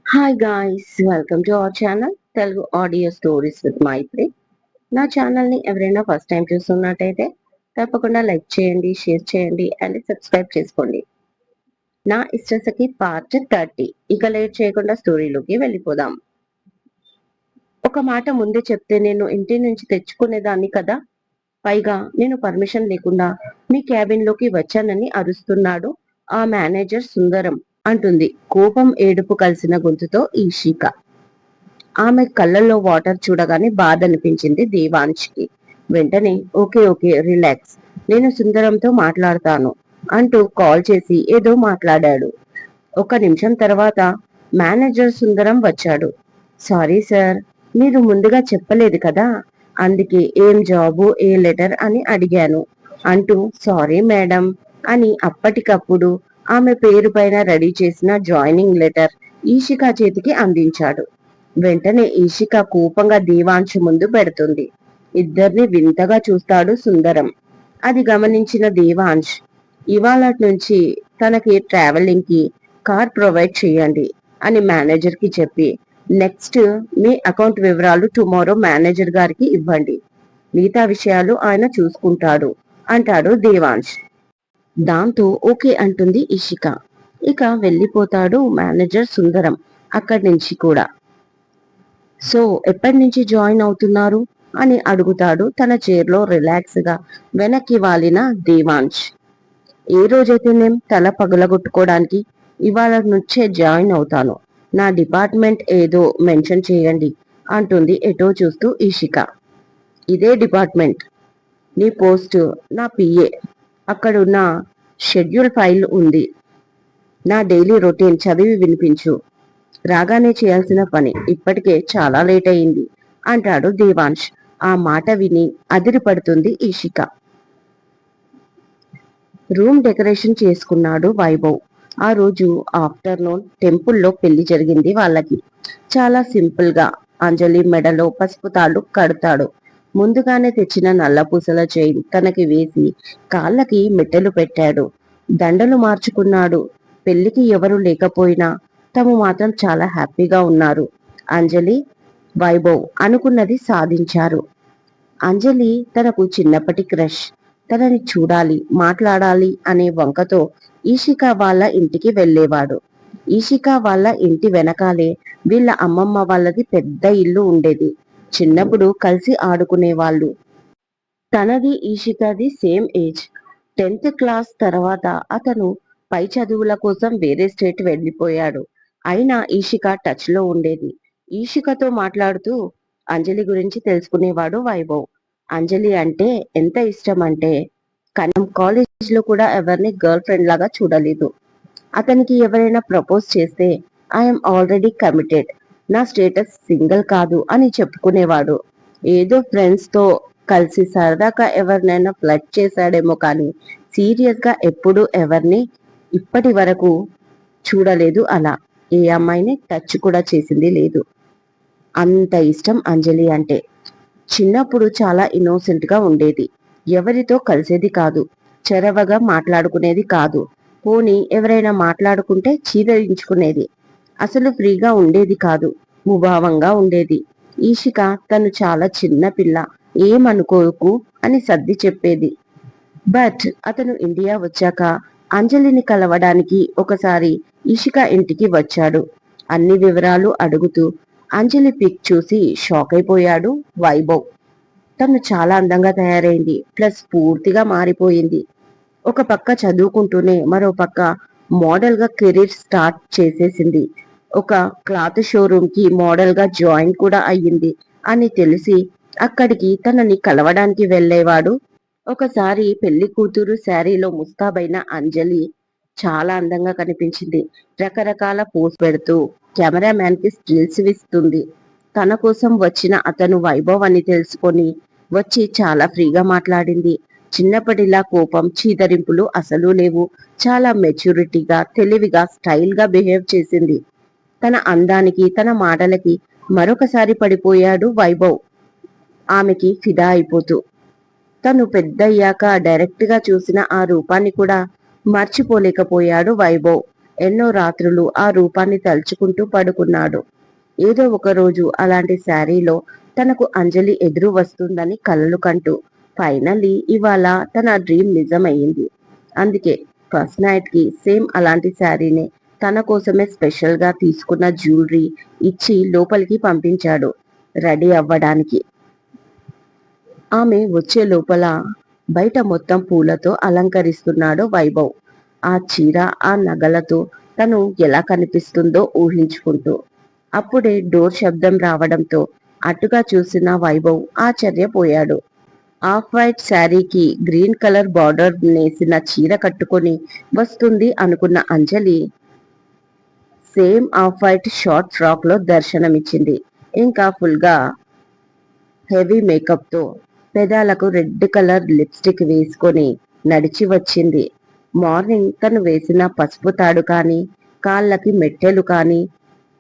Hi guys, welcome to our channel Telugu audio stories with Maithri. నా ఛానల్ని ఎవరైనా ఫస్ట్ టైం చూస్తున్నట్టయితే తప్పకుండా లైక్ చేయండి, షేర్ చేయండి అండ్ సబ్స్క్రైబ్ చేసుకోండి. నా ఇష్టసఖి పార్ట్ 30. ఇక లేట్ చేయకుండా స్టోరీలోకి వెళ్ళిపోదాం. ఒక మాట ముందే చెప్తే నేను ఇంటి నుంచి తెచ్చుకునేదాన్ని కదా. పైగా నేను పర్మిషన్ లేకుండా మీ క్యాబిన్ లోకి వచ్చానని అరుస్తున్నాడు ఆ మేనేజర్ సుందరం అంటుంది కోపం ఏడుపు కలిసిన గొంతుతో ఈషిక. ఆమె కళ్ళల్లో వాటర్ చూడగానే బాధ అనిపించింది దేవాంశ్కి. వెంటనే ఓకే ఓకే రిలాక్స్, నేను సుందరంతో మాట్లాడతాను అంటూ కాల్ చేసి ఏదో మాట్లాడాడు. ఒక నిమిషం తర్వాత మేనేజర్ సుందరం వచ్చాడు. సారీ సార్, మీరు ముందుగా చెప్పలేదు కదా, అందుకే ఏం జాబు ఏ లెటర్ అని అడిగాను అంటూ సారీ మేడం అని అప్పటికప్పుడు ఆమె పేరు పైన రెడీ చేసిన జాయినింగ్ లెటర్ ఈషిక చేతికి అందించాడు. వెంటనే ఈషిక కోపంగా దేవాంశు ముందు పెడుతుంది. ఇద్దరిని వింతగా చూస్తాడు సుందరం. అది గమనించిన దేవాంశ్, ఇవాళ నుంచి తనకి ట్రావెలింగ్ కి కార్ ప్రొవైడ్ చేయండి అని మేనేజర్ కి చెప్పి నెక్స్ట్ మీ అకౌంట్ వివరాలు టుమారో మేనేజర్ గారికి ఇవ్వండి, మిగతా విషయాలు ఆయన చూసుకుంటాడు అంటాడు దేవాంశ్. దాంతో ఓకే అంటుంది ఇషిక. ఇక వెళ్ళిపోతాడు మేనేజర్ సుందరం అక్కడి నుంచి కూడా. సో ఎప్పటి నుంచి జాయిన్ అవుతున్నారు అని అడుగుతాడు తన చైర్లో రిలాక్స్ గా వెనక్కి వాలిన దేవాంశ్. ఏ రోజైతే నేను తల పగలగొట్టుకోవడానికి ఇవాళ నుంచే జాయిన్ అవుతాను, నా డిపార్ట్మెంట్ ఏదో మెన్షన్ చేయండి అంటుంది ఎటో చూస్తూ ఈషిక. ఇదే డిపార్ట్మెంట్, నీ పోస్ట్ నా పిఏ, అక్కడున్న షెడ్యూల్ ఫైల్ ఉంది, నా డైలీ రొటీన్ చదివి వినిపించు, రాగానే చేయాల్సిన పని, ఇప్పటికే చాలా లేట్ అయింది అంటాడు దేవాంశ్. ఆ మాట విని అదిరిపడుతుంది ఈషిక. రూమ్ డెకరేషన్ చేసుకున్నాడు వైభవ్. ఆ రోజు ఆఫ్టర్నూన్ టెంపుల్లో పెళ్లి జరిగింది వాళ్ళకి. చాలా సింపుల్ గా అంజలి మెడలో పసుపు తాడు కడతాడు. ముందుగానే తెచ్చిన నల్ల పూసల చైన్ తనకి వేసి కాళ్ళకి మెట్టెలు పెట్టాడు. దండలు మార్చుకున్నాడు. పెళ్లికి ఎవరు లేకపోయినా తము మాత్రం చాలా హ్యాపీగా ఉన్నారు. అంజలి, వైభవ్ అనుకున్నది సాధించారు. అంజలి తనకు చిన్నప్పటి క్రష్, తనని చూడాలి మాట్లాడాలి అనే వంకతో ఈషిక వాళ్ళ ఇంటికి వెళ్ళేవాడు. ఈషిక వాళ్ళ ఇంటి వెనకాలే వీళ్ళ అమ్మమ్మ వాళ్ళది పెద్ద ఇల్లు ఉండేది. చిన్నప్పుడు కలిసి ఆడుకునేవాళ్ళు. తనది ఈషికది సేమ్ ఏజ్. 10th క్లాస్ తర్వాత అతను పై చదువుల కోసం వేరే స్టేట్ వెళ్ళిపోయాడు. అయినా ఈషిక టచ్ లో ఉండేది. ఈషికతో మాట్లాడుతూ అంజలి గురించి తెలుసుకునేవాడు వైభవ్. అంజలి అంటే ఎంత ఇష్టం అంటే కనం కాలేజ్ లో కూడా ఎవరిని గర్ల్ ఫ్రెండ్ లాగా చూడలేదు. అతనికి ఎవరైనా ప్రపోజ్ చేస్తే ఐఎమ్ ఆల్రెడీ కమిటెడ్, నా స్టేటస్ సింగిల్ కాదు అని చెప్పుకునేవాడు. ఏదో ఫ్రెండ్స్ తో కలిసి సరదాగా ఎవరినైనా ఫ్లర్ట్ చేశాడేమో కానీ సీరియస్ గా ఎప్పుడు ఎవరిని ఇప్పటి వరకు చూడలేదు. అలా ఏ అమ్మాయిని టచ్ కూడా చేసింది లేదు. అంత ఇష్టం అంజలి అంటే. చిన్నప్పుడు చాలా ఇన్నోసెంట్ గా ఉండేది. ఎవరితో కలిసేది కాదు, చెరవగా మాట్లాడుకునేది కాదు. పోనీ ఎవరైనా మాట్లాడుకుంటే చీదరించుకునేది. అసలు ఫ్రీగా ఉండేది కాదు, ముభావంగా ఉండేది. ఈషిక తను చాలా చిన్న పిల్ల, ఏమనుకోకు అని సర్ది చెప్పేది. బట్ అతను ఇండియా వచ్చాక అంజలిని కలవడానికి ఒకసారి ఇషిక ఇంటికి వచ్చాడు. అన్ని వివరాలు అడుగుతూ అంజలి పిక్ చూసి షాక్ అయిపోయాడు వైభవ్. తను చాలా అందంగా తయారైంది, ప్లస్ పూర్తిగా మారిపోయింది. ఒక పక్క చదువుకుంటూనే మరో పక్క మోడల్ గా కెరీర్ స్టార్ట్ చేసేసింది. ఒక క్లాత్ షోరూమ్ కి మోడల్ గా జాయిన్ కూడా అయ్యింది అని తెలిసి అక్కడికి తనని కలవడానికి వెళ్ళేవాడు. ఒకసారి పెళ్లి కూతురు శారీలో ముస్తాబైన అంజలి చాలా అందంగా కనిపించింది. రకరకాల పోస్ పెడుతూ కెమెరామ్యాన్ కి స్టిల్స్ ఇస్తుంది. తన కోసం వచ్చిన అతను వైభవ్ అని తెలుసుకొని వచ్చి చాలా ఫ్రీగా మాట్లాడింది. చిన్నప్పటిలా కోపం చీదరింపులు అసలు లేవు. చాలా మెచ్యూరిటీగా తెలివిగా స్టైల్ గా బిహేవ్ చేసింది. తన అందానికి తన మాటలకి మరొకసారి పడిపోయాడు వైభవ్, ఆమెకి ఫిదా అయిపోతూ. తను పెద్దయ్యాక డైరెక్ట్ గా చూసిన ఆ రూపాన్ని కూడా మర్చిపోలేకపోయాడు వైభవ్. ఎన్నో రాత్రులు ఆ రూపాన్ని తలుచుకుంటూ పడుకున్నాడు. ఏదో ఒక రోజు అలాంటి శారీలో తనకు అంజలి ఎదురు వస్తుందని కలలు కంటూ ఫైనల్లీ ఇవాళ తన డ్రీమ్ నిజమయ్యింది. అందుకే ఫస్ట్ నైట్ కి సేమ్ అలాంటి శారీనే తన కోసమే స్పెషల్ గా తీసుకున్న జ్యువెలరీ ఇచ్చి లోపలికి పంపించాడు రెడీ అవ్వడానికి. ఆమె వచ్చే లోపల బయట మొత్తం పూలతో అలంకరిస్తున్నాడు వైభవ్. ఆ చీర ఆ నగలతో తను ఎలా కనిపిస్తుందో ఊహించుకుంటూ. అప్పుడే డోర్ శబ్దం రావడంతో అటుగా చూసిన వైభవ్ ఆశ్చర్యపోయాడు. ఆఫ్ వైట్ శారీకి గ్రీన్ కలర్ బార్డర్ నేసిన చీర కట్టుకొని వస్తుంది అనుకున్న Anjali same off white short frock లో దర్శనమిచ్చింది. ఇంకా ఫుల్ గా హెవీ మేకప్ తో పెదాలకు రెడ్ కలర్ లిప్స్టిక్ వేసుకొని నడిచి వచ్చింది. మార్నింగ్ తను వేసిన పసుపు తాడు కానీ, కాళ్ళకి మెట్టెలు కానీ,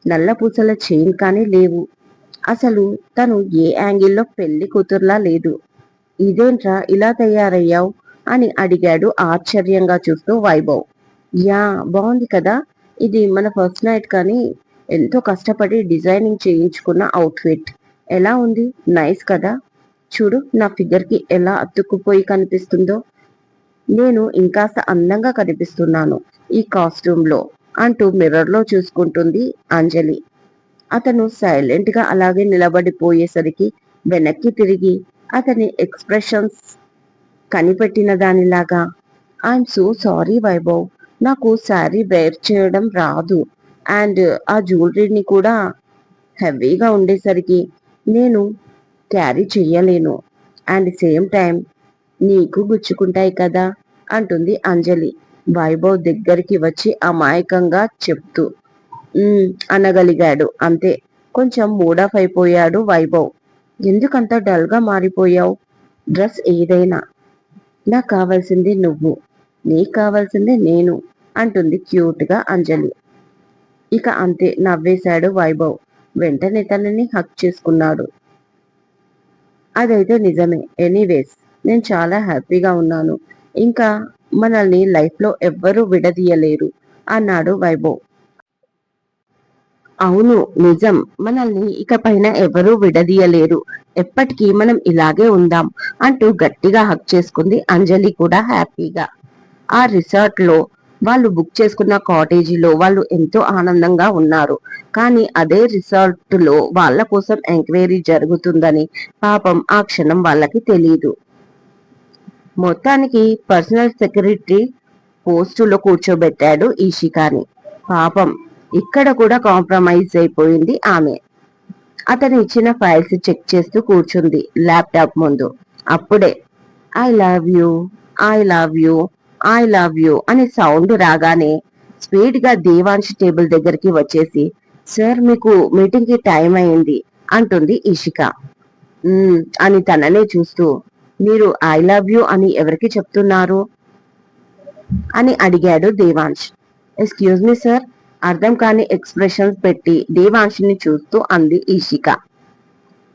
నల్లపూసల చైన్ కానీ లేవు. అసలు తను ఏ యాంగిల్లో పెళ్లి కూతుర్లా లేదు. ఇదేంట్రా ఇలా తయారయ్యావు అని అడిగాడు ఆశ్చర్యంగా చూస్తూ వైభవ్. యా బాగుంది కదా, ఇది మన ఫస్ట్ నైట్ కానీ ఎంతో కష్టపడి డిజైనింగ్ చేయించుకున్న అవుట్ఫిట్. ఎలా ఉంది, నైస్ కదా, చూడు నా ఫిగర్ కి ఎలా అతుక్కుపోయి కనిపిస్తుందో. నేను ఇంకాస్త అందంగా కనిపిస్తున్నాను ఈ కాస్ట్యూమ్ లో అంటూ మిర్రర్ లో చూసుకుంటుంది అంజలి. అతను సైలెంట్ గా అలాగే నిలబడిపోయేసరికి వెనక్కి తిరిగి అతని ఎక్స్ప్రెషన్స్ కనిపెట్టిన దానిలాగా, ఐఎమ్ సో సారీ వైభవ్, నాకు శారీ వేర్ చేయడం రాదు అండ్ ఆ జ్యువెలరీని కూడా హెవీగా ఉండేసరికి నేను క్యారీ చెయ్యలేను అండ్ సేమ్ టైం నీకు గుచ్చుకుంటాయి కదా అంటుంది అంజలి వైభవ్ దగ్గరికి వచ్చి అమాయకంగా చెప్తూ. అనగలిగాడు అంతే. కొంచెం మూడాఫ్ అయిపోయాడు వైభవ్. ఎందుకంత డల్ గా మారిపోయావు? డ్రెస్ ఏదైనా నాకు కావాల్సింది నువ్వు, నీకు కావాల్సింది నేను అంటుంది క్యూట్ గా అంజలి. ఇక అంతే నవ్వేశాడు వైభవ్. వెంటనే తనని హక్ చేసుకున్నాడు. అదైతే నిజమే, ఎనీవేస్ నేను చాలా హ్యాపీగా ఉన్నాను. ఇంకా మనల్ని లైఫ్ లో ఎవ్వరూ విడదీయలేరు అన్నాడు వైభవ్. అవును నిజం, మనల్ని ఇక పైన ఎవరూ విడదీయలేరు, ఎప్పటికీ మనం ఇలాగే ఉందాం అంటూ గట్టిగా హక్ చేసుకుంది అంజలి కూడా హ్యాపీగా. ఆ రిసార్ట్ లో వాళ్ళు బుక్ చేసుకున్న కాటేజీలో వాళ్ళు ఎంతో ఆనందంగా ఉన్నారు. కానీ అదే రిసార్ట్ లో వాళ్ళ కోసం ఎంక్వైరీ జరుగుతుందని పాపం ఆ క్షణం వాళ్ళకి తెలియదు. మొత్తానికి పర్సనల్ సెక్రటరీ పోస్టులో కూర్చోబెట్టాడు ఈషికాని. పాపం ఇక్కడ కూడా కాంప్రమైజ్ అయిపోయింది ఆమె. అతను ఇచ్చిన ఫైల్స్ చెక్ చేస్తూ కూర్చుంది ల్యాప్టాప్ ముందు. అప్పుడే I love you, I love you, I love you అని సౌండ్ రాగానే స్పీడ్ గా దేవాంశ్ టేబుల్ దగ్గరికి వచ్చేసి, సార్ మీకు మీటింగ్ కి టైం అయింది అంటుంది ఇషిక. అని తననే చూస్తూ, మీరు ఐ లవ్ యూ అని ఎవరికి చెప్తున్నారు అని అడిగాడు దేవాంశ్. ఎక్స్క్యూజ్ మీ సార్, అర్థం కాని ఎక్స్ప్రెషన్స్ పెట్టి దేవాంశిని చూస్తూ అంది ఈషిక.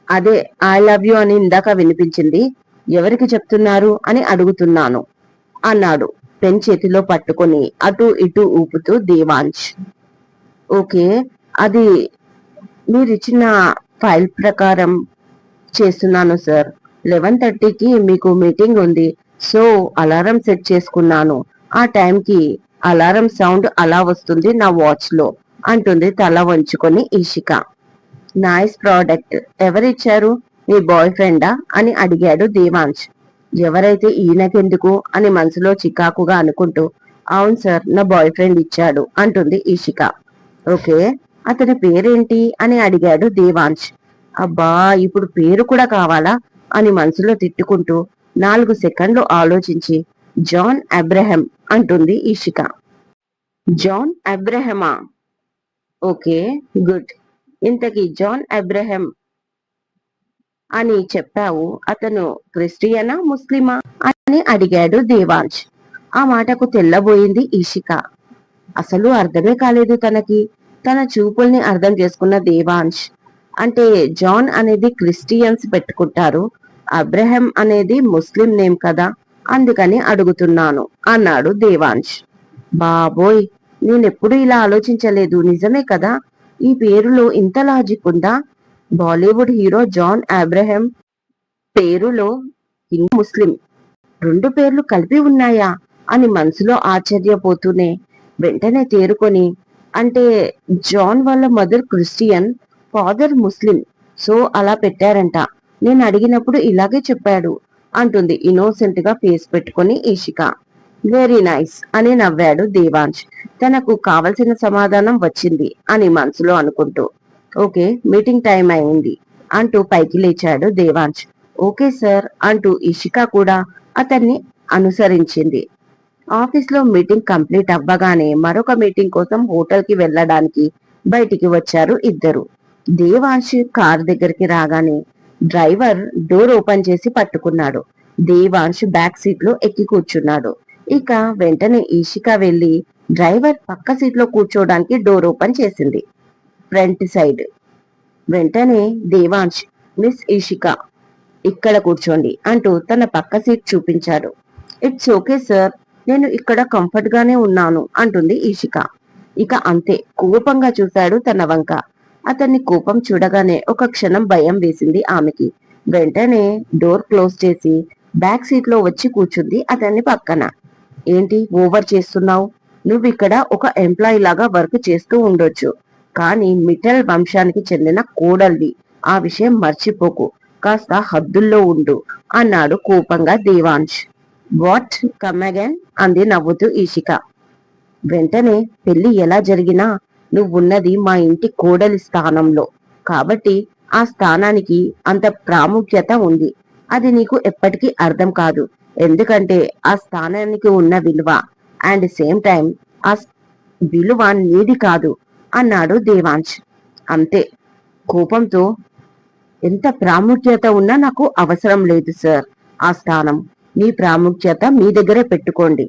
అదే ఐ లవ్ యూ అని ఇందాక వినిపించింది, ఎవరికి చెప్తున్నారు అని అడుగుతున్నాను అన్నాడు పెన్ చేతిలో పట్టుకొని అటు ఇటు ఊపుతూ దేవాంశ్. ఓకే, అది మీరిచ్చిన ఫైల్ ప్రకారం చేస్తున్నాను సార్. 11:30కి మీకు మీటింగ్ ఉంది, సో అలారం సెట్ చేసుకున్నాను. ఆ టైంకి అలారం సౌండ్ అలా వస్తుంది నా వాచ్ లో అంటుంది తల వంచుకొని ఈషిక. నైస్ ప్రోడక్ట్, ఎవరిచ్చారు, మీ బాయ్ ఫ్రెండా అని అడిగాడు దేవాంశ్. ఎవరైతే ఈయనకెందుకు అని మనసులో చికాకుగా అనుకుంటూ, అవును సార్ నా బాయ్ ఫ్రెండ్ ఇచ్చాడు అంటుంది ఈషిక. ఓకే, అతని పేరేంటి అని అడిగాడు దేవాంశ్. అబ్బా ఇప్పుడు పేరు కూడా కావాలా అని మనసులో తిట్టుకుంటూ 4 సెకండ్లు ఆలోచించి, జాన్ అబ్రహం అంటుంది ఈషిక. జాన్ అబ్రహమా, ఓకే గుడ్. ఇంతకీ జాన్ అబ్రహం అని చెప్పావు, అతను క్రిస్టియనా ముస్లిమా అని అడిగాడు దేవాంశ్. ఆ మాటకు తెల్లబోయింది ఈషిక. అసలు అర్థమే కాలేదు తనకి. తన చూపుల్ని అర్థం చేసుకున్న దేవాంశ్, అంటే జాన్ అనేది క్రిస్టియన్స్ పెట్టుకుంటారు, అబ్రహం అనేది ముస్లిం నేమ్ కదా, అందుకని అడుగుతున్నాను అన్నాడు దేవాంశ్. బాబోయ్, నేనెప్పుడు ఇలా ఆలోచించలేదు. నిజమే కదా, ఈ పేరులో ఇంత లాజిక్ ఉందా? బాలీవుడ్ హీరో జాన్ అబ్రహం పేరులో హిందూ ముస్లిం రెండు పేర్లు కలిపి ఉన్నాయా అని మనసులో ఆశ్చర్యపోతూనే వెంటనే తేరుకొని, అంటే జాన్ వాళ్ళ మదర్ క్రిస్టియన్, ఫాదర్ ముస్లిం, సో అలా పెట్టారంట. నేను అడిగినప్పుడు ఇలాగే చెప్పాడు అంటుంది ఇన్నోసెంట్ గా ఫేస్ పెట్టుకొని ఈషిక. వెరీ నైస్ అని నవ్వాడు దేవాంశ్. తనకు కావలసిన సమాధానం వచ్చింది అని మనసులో అనుకుంటూ. ఓకే, మీటింగ్ టైం అయింది అంటూ పైకి లేచాడు దేవాంశ్. ఓకే సార్ అంటూ ఇషిక కూడా అతన్ని అనుసరించింది. ఆఫీస్ లో మీటింగ్ కంప్లీట్ అవ్వగానే మరొక మీటింగ్ కోసం హోటల్ కి వెళ్ళడానికి బయటికి వచ్చారు ఇద్దరు. దేవాంశ్ కార్ దగ్గరికి రాగానే డ్రైవర్ డోర్ ఓపెన్ చేసి పట్టుకున్నాడు. దేవాంశ్ బ్యాక్ సీట్ లో ఎక్కి కూర్చున్నాడు. ఇక వెంటనే ఈషిక వెళ్లి డ్రైవర్ పక్క సీట్ లో కూర్చోడానికి డోర్ ఓపెన్ చేసింది, ఫ్రంట్ సైడ్. వెంటనే దేవాంశ్, మిస్ ఈషిక ఇక్కడ కూర్చోండి అంటూ తన పక్క సీట్ చూపించాడు. ఇట్స్ ఓకే సార్, నేను ఇక్కడ కంఫర్ట్ గానే ఉన్నాను అంటుంది ఈషిక. ఇక అంతే కోపంగా చూశాడు తన వంక. అతన్ని కోపం చూడగానే ఒక క్షణం భయం వేసింది ఆమెకి. వెంటనే డోర్ క్లోజ్ చేసి బ్యాక్ సీట్ లో వచ్చి కూర్చుంది అతన్ని పక్కన. ఏంటి ఓవర్ చేస్తున్నావు? నువ్వు ఇక్కడ ఒక ఎంప్లాయీ లాగా వర్క్ చేస్తూ ఉండొచ్చు, కానీ మిఠల్ వంశానికి చెందిన కోడల్వి, ఆ విషయం మర్చిపోకు, కాస్త హద్దుల్లో ఉండు అన్నాడు కోపంగా దేవాంశ్. వాట్, కమ్ అగైన్ అంది నవ్వుతూ ఈషిక. వెంటనే పెళ్లి ఎలా జరిగినా నువ్వున్నది మా ఇంటి కోడలి స్థానంలో, కాబట్టి ఆ స్థానానికి అంత ప్రాముఖ్యత ఉంది. అది నీకు ఎప్పటికీ అర్థం కాదు, ఎందుకంటే ఆ స్థానానికి ఉన్న విలువ అండ్ సేమ్ టైం ఆ విలువ నీది కాదు అన్నాడు దేవాంశ్. అంతే కోపంతో, ఎంత ప్రాముఖ్యత ఉన్నా నాకు అవసరం లేదు సార్ ఆ స్థానం. మీ ప్రాముఖ్యత మీ దగ్గరే పెట్టుకోండి.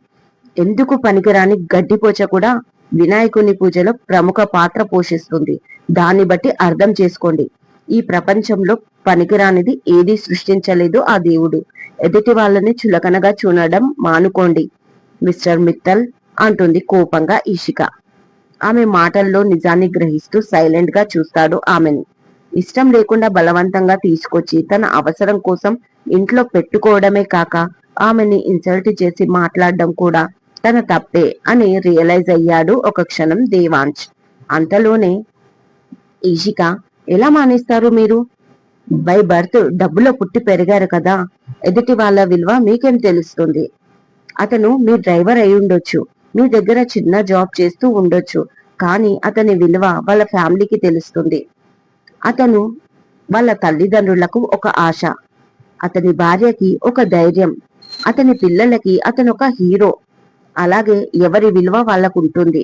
ఎందుకు పనికిరాని గడ్డిపోచ కూడా వినాయకుని పూజలో ప్రముఖ పాత్ర పోషిస్తుంది. దాన్ని బట్టి అర్థం చేసుకోండి. ఈ ప్రపంచంలో పనికిరానిది ఏదీ సృష్టించలేదు ఆ దేవుడు. ఎదుటి వాళ్ళని చులకనగా చూడడం మానుకోండి మిస్టర్ మిత్తల్ అంటుంది కోపంగా ఈషిక. ఆమె మాటల్లో నిజాన్ని గ్రహిస్తూ సైలెంట్ గా చూస్తాడు ఆమెని. ఇష్టం లేకుండా బలవంతంగా తీసుకొచ్చి తన అవసరం కోసం ఇంట్లో పెట్టుకోవడమే కాక ఆమెని ఇన్సల్ట్ చేసి మాట్లాడడం కూడా తన తప్పే అని రియలైజ్ అయ్యాడు ఒక క్షణం దేవాంశ్. అంతలోనే ఈషిక, ఎలా మానేస్తారు మీరు? బై బర్త్ డబ్బులో పుట్టి పెరిగారు కదా, ఎదుటి వాళ్ళ విలువ మీకేం తెలుస్తుంది? అతను మీ డ్రైవర్ అయి ఉండొచ్చు, మీ దగ్గర చిన్న జాబ్ చేస్తూ ఉండొచ్చు, కానీ అతని విలువ వాళ్ళ ఫ్యామిలీకి తెలుస్తుంది. అతను వాళ్ళ తల్లిదండ్రులకు ఒక ఆశ, అతని భార్యకి ఒక ధైర్యం, అతని పిల్లలకి అతను ఒక హీరో. అలాగే ఎవరి విలువ వాళ్ళకు ఉంటుంది.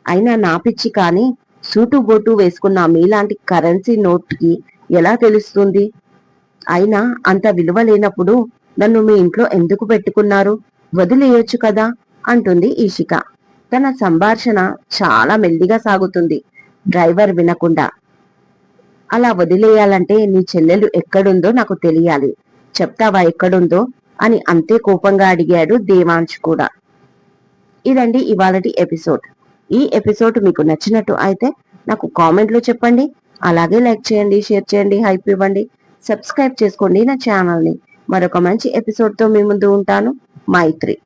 అయినా నా పిచ్చి కానీ సూటు బోటు వేసుకున్న మీలాంటి కరెన్సీ నోట్ కి ఎలా తెలుస్తుంది? అయినా అంత విలువ లేనప్పుడు నన్ను మీ ఇంట్లో ఎందుకు పెట్టుకున్నారు? వదిలేయొచ్చు కదా అంటుంది ఈషిక. తన సంభాషణ చాలా మెల్లిగా సాగుతుంది. డ్రైవర్ వినకుండా. అలా వదిలేయాలంటే నీ చెల్లెలు ఎక్కడుందో నాకు తెలియాలి, చెప్తావా ఎక్కడుందో అని అంతే కోపంగా అడిగాడు దేవాంశ్ కూడా. ఇదండి ఇవాళటి ఎపిసోడ్. ఈ ఎపిసోడ్ మీకు నచ్చినట్టు అయితే నాకు కామెంట్ లో చెప్పండి. అలాగే లైక్ చేయండి, షేర్ చేయండి, హైప్ ఇవ్వండి, సబ్స్క్రైబ్ చేసుకోండి నా ఛానల్ ని. మరొక మంచి ఎపిసోడ్ తో మీ ముందు ఉంటాను. మైత్రి.